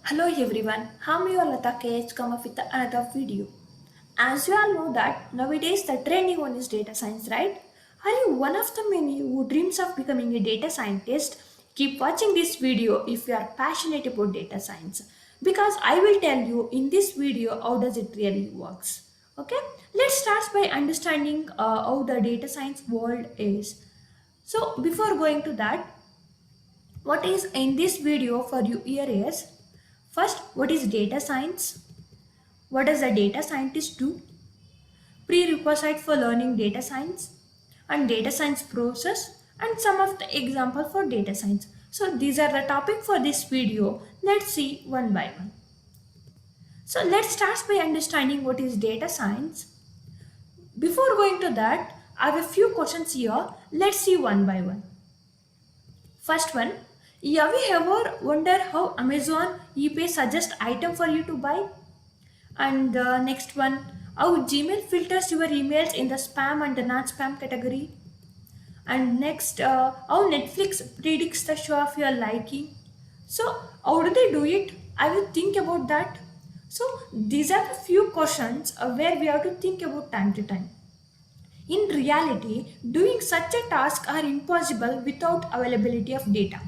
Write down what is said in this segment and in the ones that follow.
Hello everyone, I'm your Lata KH come up with another video. As you all know that nowadays the trending one is data science, right? Are you one of the many who dreams of becoming a data scientist? Keep watching this video if you are passionate about data science because I will tell you in this video how does it really works. Okay, let's start by understanding how the data science world is. So before going to that, what is in this video for you here is first, what is data science? What does a data scientist do? Prerequisite for learning data science and data science process and some of the example for data science. So these are the topic for this video. Let's see one by one. So let's start by understanding what is data science. Before going to that, I have a few questions here. Let's see one by one. First one, have you ever wonder how Amazon eBay suggest item for you to buy? And the next one, how Gmail filters your emails in the spam and the not spam category. And next, how Netflix predicts the show of your liking. So, how do they do it? I will think about that. So, these are the few questions where we have to think about time to time. In reality, doing such a task are impossible without availability of data.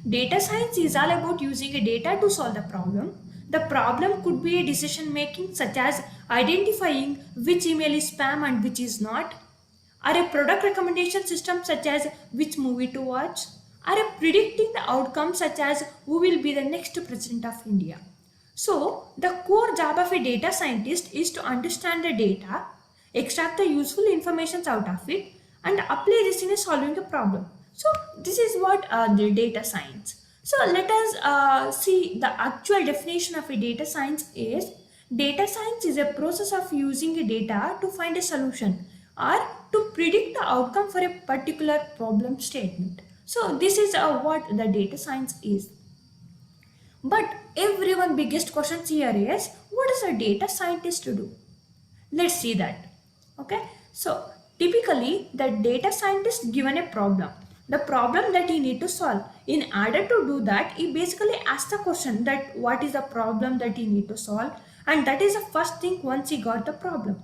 Data science is all about using a data to solve the problem. The problem could be a decision making such as identifying which email is spam and which is not, or a product recommendation system such as which movie to watch, or a predicting the outcome such as who will be the next president of India. So, the core job of a data scientist is to understand the data, extract the useful information out of it, and apply this in a solving a problem. So, this is what the data science. So, let us see the actual definition of a data science is data science is a process of using a data to find a solution or to predict the outcome for a particular problem statement. So, this is what the data science is. But everyone biggest question here is what does a data scientist to do? Let's see that. Okay. So typically the data scientist given a problem. The problem that he need to solve. In order to do that, he basically asks the question that what is the problem that he need to solve, and that is the first thing once he got the problem.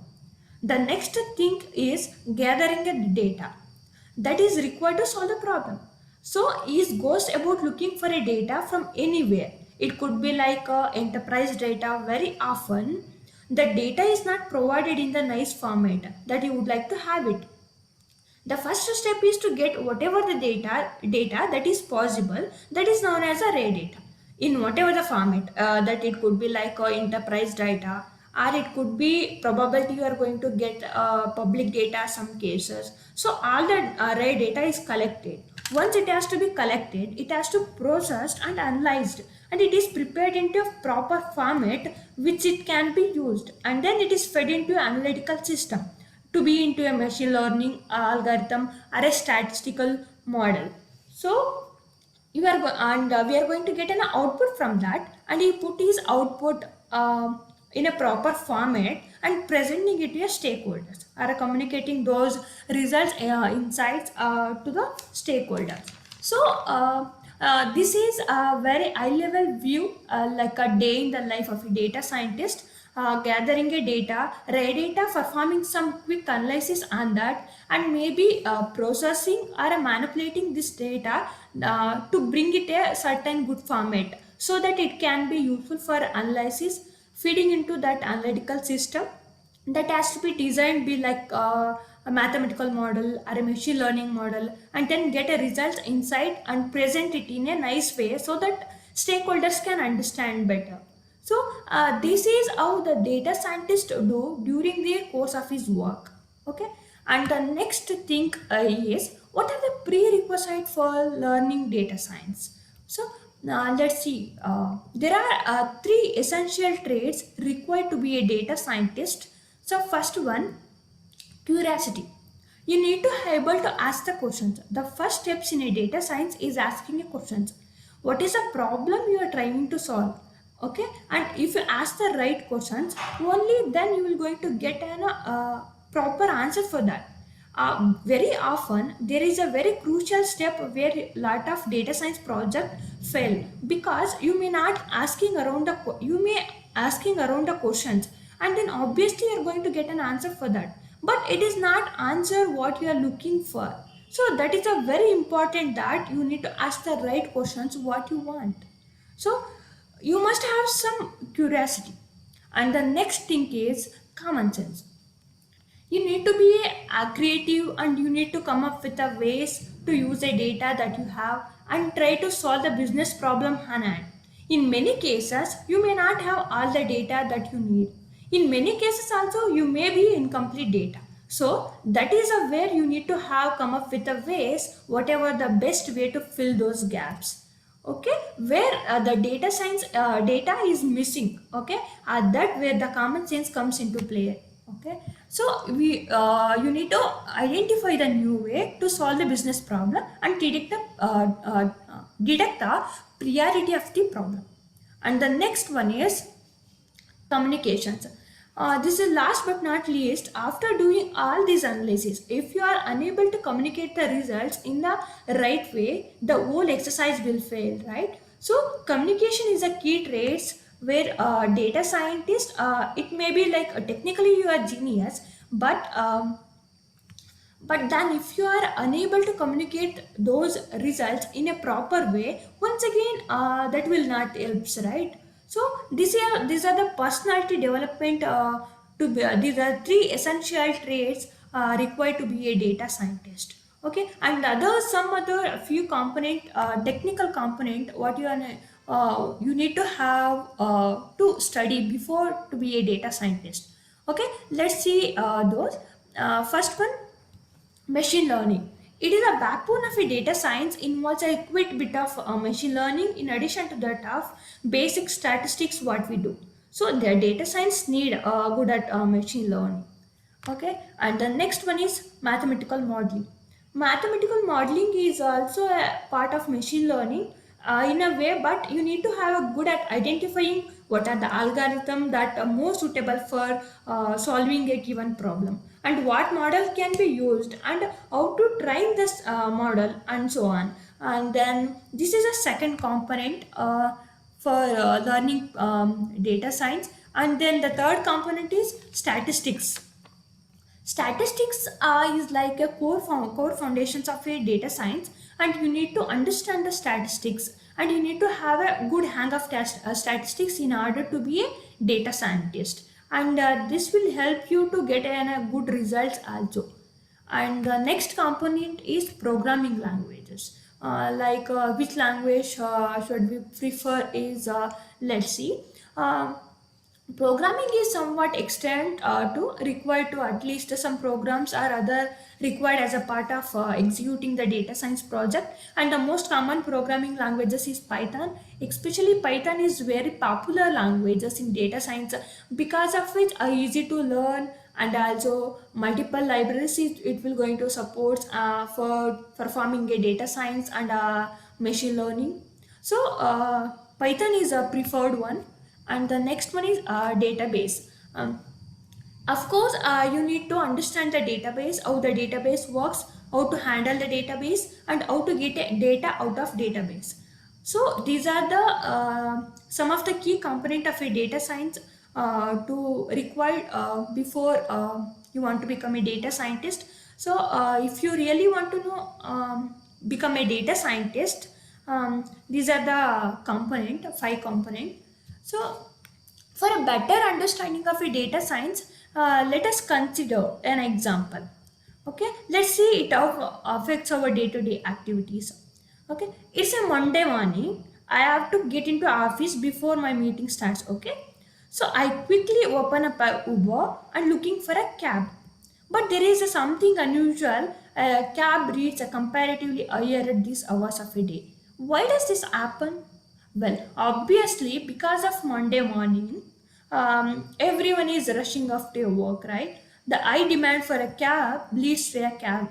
The next thing is gathering the data that is required to solve the problem. So he goes about looking for a data from anywhere. It could be like enterprise data. Very often the data is not provided in the nice format that you would like to have it. The first step is to get whatever the data that is possible, that is known as a raw data in whatever the format, that it could be like enterprise data, or it could be probability you are going to get public data some cases. So all the raw data is collected. Once it has to be collected, it has to processed and analyzed, and it is prepared into a proper format which it can be used, and then it is fed into an analytical system to be into a machine learning algorithm or a statistical model. So you are and we are going to get an output from that, and he put his output in a proper format and presenting it to your stakeholders or communicating those results, insights to the stakeholders. So this is a very high level view, like a day in the life of a data scientist, gathering a data, raw data, performing some quick analysis on that, and maybe processing or manipulating this data to bring it a certain good format so that it can be useful for analysis, feeding into that analytical system that has to be designed be like a mathematical model or a machine learning model, and then get a result insight and present it in a nice way so that stakeholders can understand better. So this is how the data scientist do during the course of his work. Okay, and the next thing is what are the prerequisites for learning data science. So let's see, there are three essential traits required to be a data scientist. So first one, curiosity. You need to be able to ask the questions. The first steps in a data science is asking a questions. What is the problem you are trying to solve? Okay, and if you ask the right questions, only then you will going to get an proper answer for that. very often there is a very crucial step where lot of data science project fail because you may not asking around you may asking around the questions, and then obviously you're going to get an answer for that, but it is not answer what you are looking for. So that is a very important that you need to ask the right questions what you want. So you must have some curiosity. And the next thing is common sense. You need to be creative, and you need to come up with a ways to use the data that you have and try to solve the business problem on hand. In many cases you may not have all the data that you need. In many cases also you may be incomplete data. So that is a where you need to have come up with a ways whatever the best way to fill those gaps. Okay, where the data science data is missing. Okay, that where the common sense comes into play. Okay, so we you need to identify the new way to solve the business problem and detect the priority of the problem. And the next one is communications. This is last but not least. After doing all these analysis, if you are unable to communicate the results in the right way, the whole exercise will fail, right? So communication is a key traits where data scientist, it may be like technically you are genius, but then if you are unable to communicate those results in a proper way, once again that will not helps, right? So these are the personality development these are three essential traits required to be a data scientist. Okay, and other some other few component technical component what you need to have to study before to be a data scientist. Okay, let's see those. First one, machine learning. It is a backbone of a data science, involves a quick bit of machine learning in addition to that of basic statistics what we do. So the data science need good at machine learning. Okay, and the next one is mathematical modeling. Mathematical modeling is also a part of machine learning in a way, but you need to have a good at identifying what are the algorithm that are more suitable for solving a given problem, and what model can be used, and how to train this model, and so on. And then this is a second component for learning data science. And then the third component is statistics. Statistics is like a core foundations of a data science, and you need to understand the statistics, and you need to have a good hang of statistics in order to be a data scientist, and this will help you to get good results also. And the next component is programming languages. Which language should we prefer is let's see. Programming is somewhat extent to required to at least some programs are other required as a part of executing the data science project, and the most common programming languages is Python. Especially Python is very popular languages in data science because of which are easy to learn, and also multiple libraries it will going to support for performing a data science and machine learning. So Python is a preferred one. And the next one is database. Of course you need to understand the database, how the database works, how to handle the database, and how to get data out of database. So these are the some of the key component of a data science to require before you want to become a data scientist. So if you really want to know become a data scientist, these are the component, five component. So for a better understanding of a data science, let us consider an example. Okay, let's see it how affects our day-to-day activities. Okay, it's a Monday morning. I have to get into office before my meeting starts. Okay, so I quickly open up a Uber and looking for a cab. But there is something unusual. A cab reads a comparatively higher at these hours of a day. Why does this happen? Well, obviously, because of Monday morning, everyone is rushing off to work, right? The high demand for a cab leads to a cab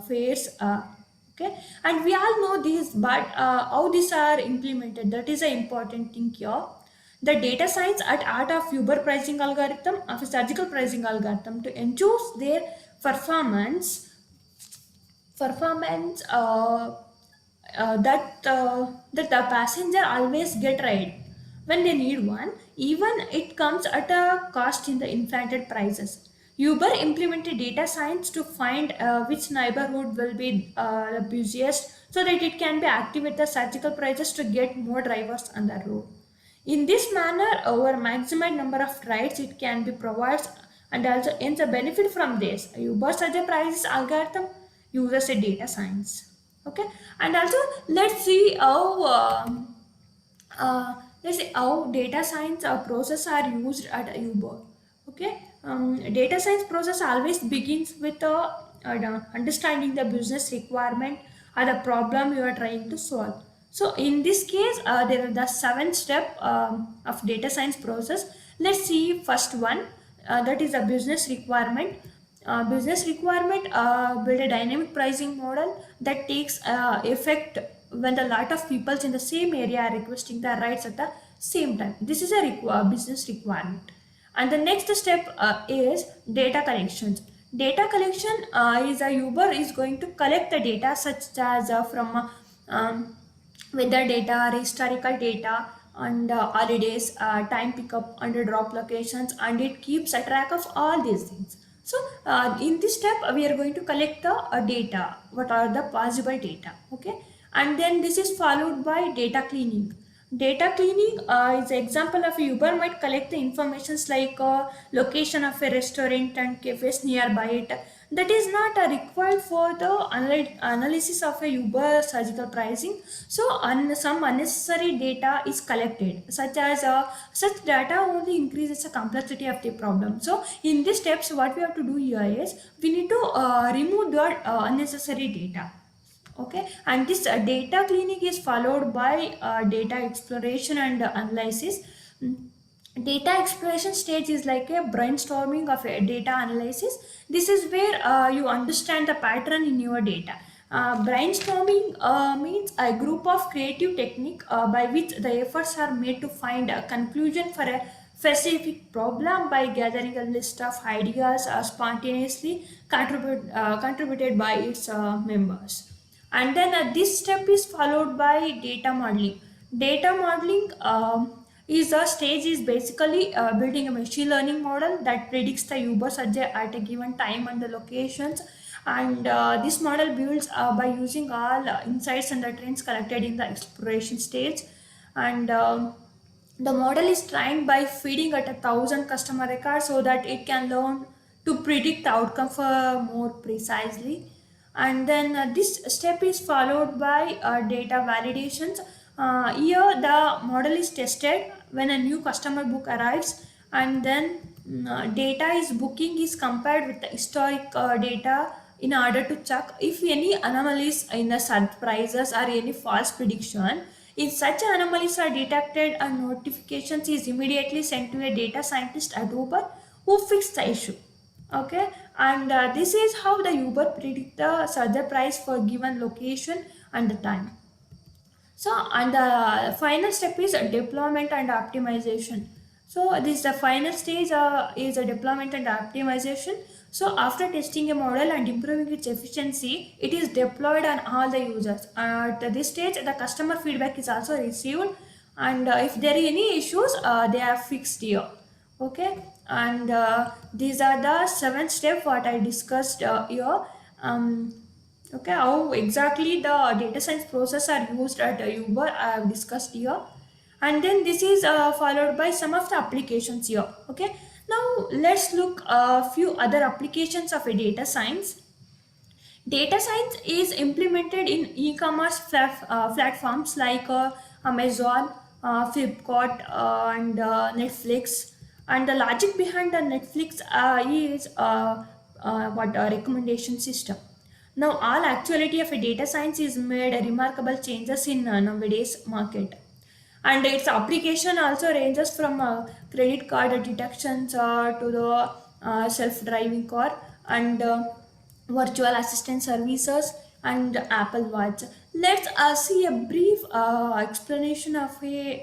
fares. Okay, and we all know this, but how these are implemented, that is an important thing here. The data science at art of Uber pricing algorithm, of a surgical pricing algorithm to ensure their performance performance that the passenger always get ride when they need one, even it comes at a cost in the inflated prices. Uber implemented data science to find which neighborhood will be the busiest so that it can be activate the surgical prices to get more drivers on the road. In this manner, over maximum number of rides it can be provides and also ends a benefit from this. Uber such a prices algorithm uses a data science. Okay, and also let's see how let's see how data science process are used at Uber. Okay, data science process always begins with understanding the business requirement or the problem you are trying to solve. So in this case, there are the 7 step of data science process. Let's see first one, that is a business requirement. Business requirement build a dynamic pricing model that takes effect when the lot of people in the same area are requesting the rights at the same time. This is a business requirement. And the next step is data collections. Data collection is a Uber is going to collect the data such as from weather data, historical data, and holidays, time pickup, and drop locations, and it keeps a track of all these things. So in this step, we are going to collect the data. What are the possible data? Okay, and then this is followed by data cleaning. Data cleaning is an example of Uber might collect the informations like location of a restaurant and cafes nearby it. That is not required for the analysis of a Uber surgical pricing. So some unnecessary data is collected, such as such data only increases the complexity of the problem. So in these steps, what we have to do here is we need to remove the unnecessary data. Okay, and this data cleaning is followed by data exploration and analysis. Mm, Data exploration stage is like a brainstorming of a data analysis. This is where you understand the pattern in your data. Brainstorming means a group of creative technique by which the efforts are made to find a conclusion for a specific problem by gathering a list of ideas spontaneously contributed by its members. And then this step is followed by data modeling. Data modeling is a stage is basically building a machine learning model that predicts the Uber subject at a given time and the locations. And this model builds by using all insights and the trends collected in the exploration stage. And the model is trained by feeding at 1,000 customer records so that it can learn to predict the outcome for more precisely. And then this step is followed by data validations. Here the model is tested when a new customer book arrives, and then data is booking is compared with the historic data in order to check if any anomalies in the set prices or any false prediction. If such anomalies are detected, a notifications is immediately sent to a data scientist at Uber who fix the issue. Okay, and this is how the Uber predict the surge price for given location and the time. So, and the final step is deployment and optimization. So, this the final stage is a deployment and optimization. So, after testing a model and improving its efficiency, it is deployed on all the users. At this stage, the customer feedback is also received, and if there are any issues, they are fixed here. Okay, and these are the 7 steps what I discussed here. Um, Okay, how exactly the data science process are used at Uber I have discussed here. And then this is followed by some of the applications here. Okay, now let's look a few other applications of a data science. Data science is implemented in e-commerce platforms like Amazon, Flipkart, and Netflix. And the logic behind the Netflix is what a recommendation system. Now, all actuality of a data science is made remarkable changes in nowadays market, and its application also ranges from credit card detections to the self-driving car and virtual assistant services and Apple Watch. Let's see a brief explanation of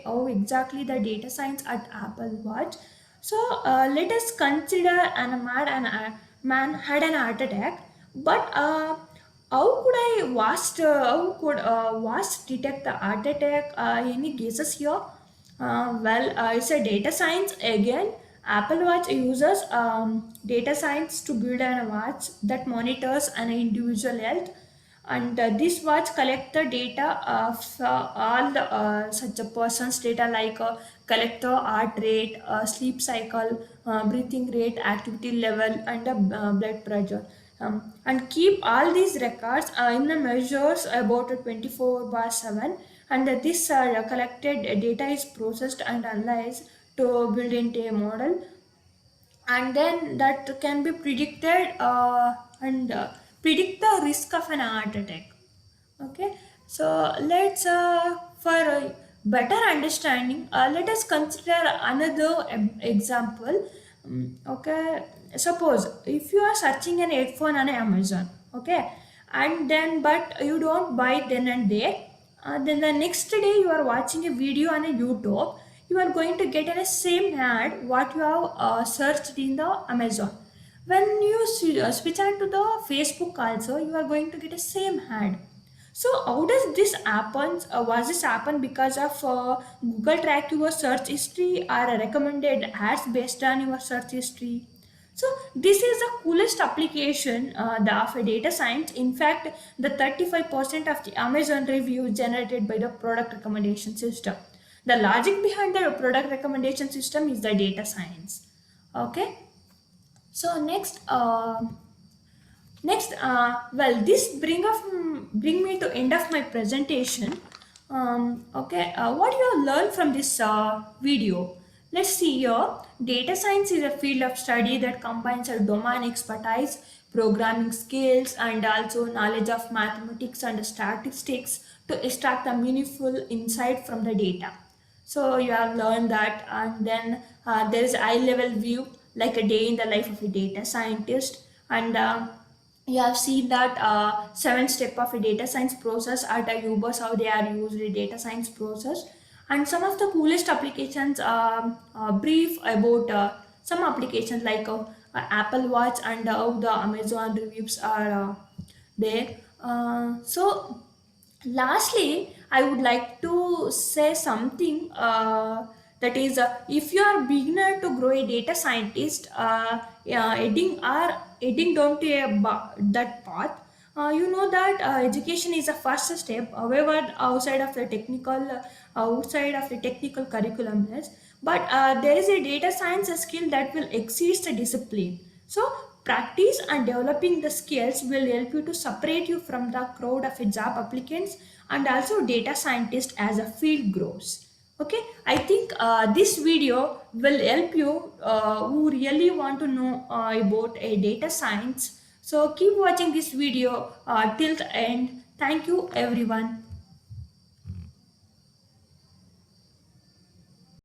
how exactly the data science at Apple Watch. So let us consider an man had an heart attack, but How could WASP detect the heart attack? Any guesses here? It's a data science again. Apple Watch uses data science to build a watch that monitors an individual health, and this watch collect the data of all the such a person's data, like collect the heart rate, sleep cycle, breathing rate, activity level, and blood pressure, and keep all these records in the measures about 24 by 7, and this collected data is processed and analyzed to build into a model, and then that can be predicted and predict the risk of an heart attack. Okay, so let's for better understanding, let us consider another example. Okay, suppose if you are searching an headphone on Amazon, okay, and then but you don't buy it then and there, then the next day you are watching a video on a YouTube, you are going to get a same ad what you have searched in the Amazon. When you switch on to the Facebook also, you are going to get a same ad. So how does this happen? Was this happen because of Google track your search history or recommended ads based on your search history? So this is the coolest application of a data science. In fact, the 35% of the Amazon review generated by the product recommendation system. The logic behind the product recommendation system is the data science. Okay. So this bring me to end of my presentation. Okay, what you have learned from this video? Let's see here. Data science is a field of study that combines a domain expertise, programming skills, and also knowledge of mathematics and statistics to extract the meaningful insight from the data. So you have learned that, and then there is a high level view like a day in the life of a data scientist, and you have seen that seven step of a data science process at a Ubers, how they are used a data science process, and some of the coolest applications brief about some applications like Apple Watch and how the Amazon reviews are there. So lastly, I would like to say something that is, if you are beginner to grow a data scientist, heading down to that path, you know that education is a first step. However, outside of the technical curriculum, yes, but there is a data science skill that will exceed the discipline. So practice and developing the skills will help you to separate you from the crowd of job applicants and also data scientists as a field grows. Okay, I think this video will help you who really want to know about a data science. So keep watching this video till the end. Thank you everyone.